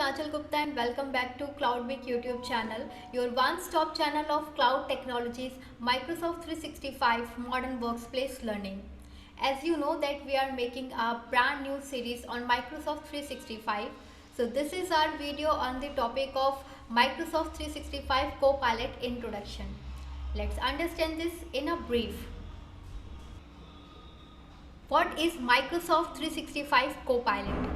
Himachal Gupta and welcome back to CloudWeek YouTube channel, your one-stop channel of cloud technologies, Microsoft 365 modern workplace learning. As you know that we are making a brand new series on Microsoft 365. So this is our video on the topic of Microsoft 365 Copilot introduction. Let's understand this in a brief. What is Microsoft 365 Copilot?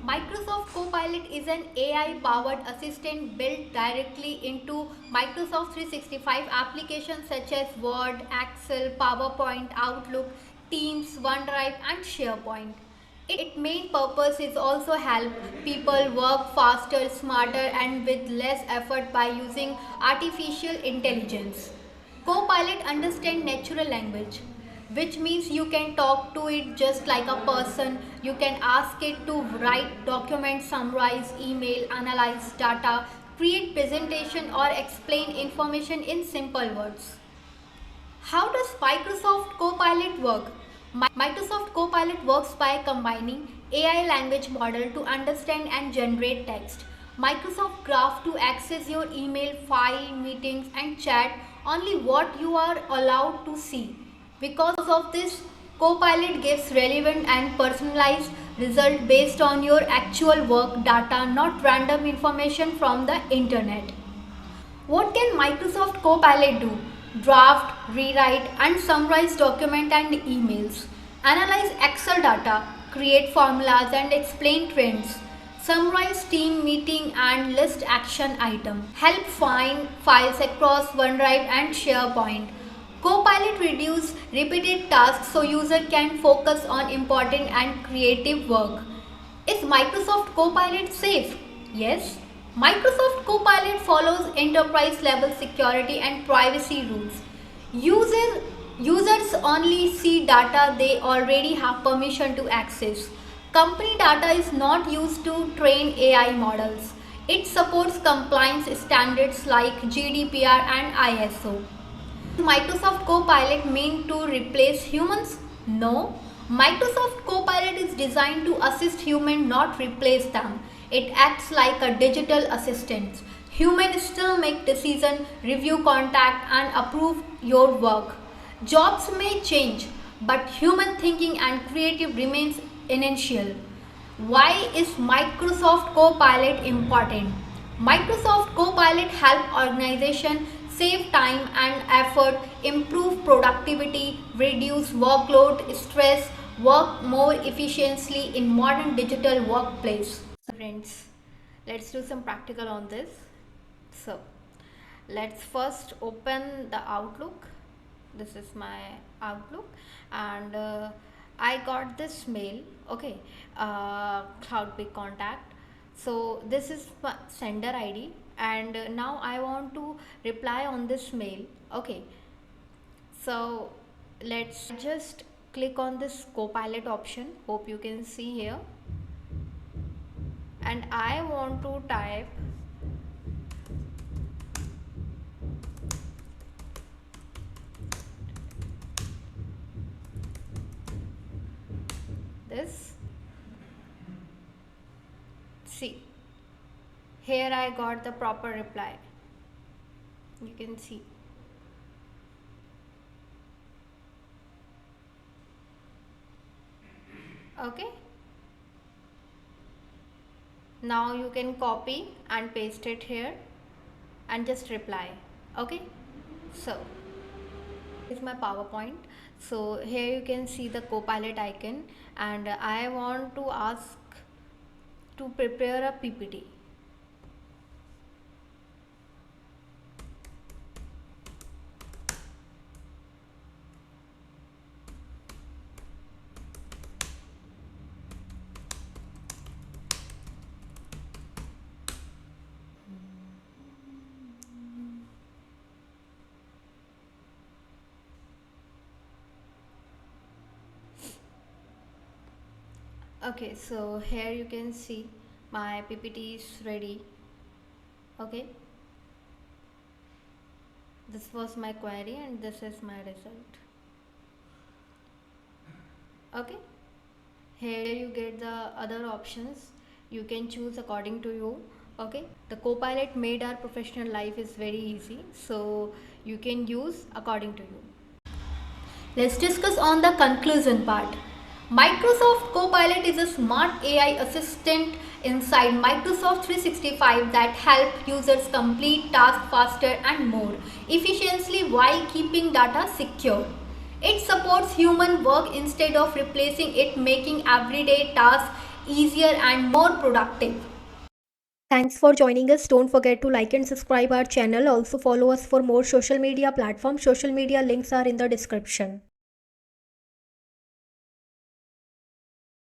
Microsoft Copilot is an AI-powered assistant built directly into Microsoft 365 applications such as Word, Excel, PowerPoint, Outlook, Teams, OneDrive and SharePoint. Its main purpose is also help people work faster, smarter and with less effort by using artificial intelligence. Copilot understands natural language, which means you can talk to it just like a person. You can ask it to write documents, summarize, email, analyze data, create presentation or explain information in simple words. How does Microsoft Copilot work? Microsoft Copilot works by combining AI language model to understand and generate text, Microsoft Graph to access your email, file, meetings and chat only what you are allowed to see. Because of this, Copilot gives relevant and personalized result based on your actual work data, not random information from the internet. What can Microsoft Copilot do? Draft, rewrite and summarize document and emails. Analyze Excel data, create formulas and explain trends. Summarize team meeting and list action item. Help find files across OneDrive and SharePoint. Copilot reduce repeated tasks so user can focus on important and creative work. Is Microsoft Copilot safe? Yes. Microsoft Copilot follows enterprise level security and privacy rules. Users only see data they already have permission to access. Company data is not used to train AI models. It supports compliance standards like GDPR and ISO. Microsoft Copilot meant to replace humans? No. Microsoft Copilot is designed to assist humans, not replace them. It acts like a digital assistant. Humans still make decisions, review contact and approve your work. Jobs may change, but human thinking and creative remains essential. Why is Microsoft Copilot important? Microsoft Copilot help organizations save time and effort, improve productivity, reduce workload, stress, work more efficiently in modern digital workplace. Friends, let's do some practical on this. So, let's first open the Outlook. This is my Outlook and I got this mail, okay, CloudPeak contact. So this is my sender ID and now I want to reply on this mail, okay. So let's just click on this Copilot option, hope you can see here, and I want to type this. See, here I got the proper reply, you can see. Okay, now you can copy and paste it here and just reply. Okay, so is my PowerPoint. So here you can see the Copilot icon and I want to ask to prepare a PPT. Okay, so here you can see my PPT is ready. Okay, this was my query and this is my result. Okay, here you get the other options You can choose according to you. Okay, the Copilot made our professional life is very easy, so you can use according to you. Let's discuss on the conclusion part. Microsoft Copilot is a smart AI assistant inside Microsoft 365 that help users complete tasks faster and more efficiently while keeping data secure. It supports human work instead of replacing it, making everyday tasks easier and more productive. Thanks for joining us. Don't forget to like and subscribe our channel. Also follow us for more social media platforms. Social media links are in the description.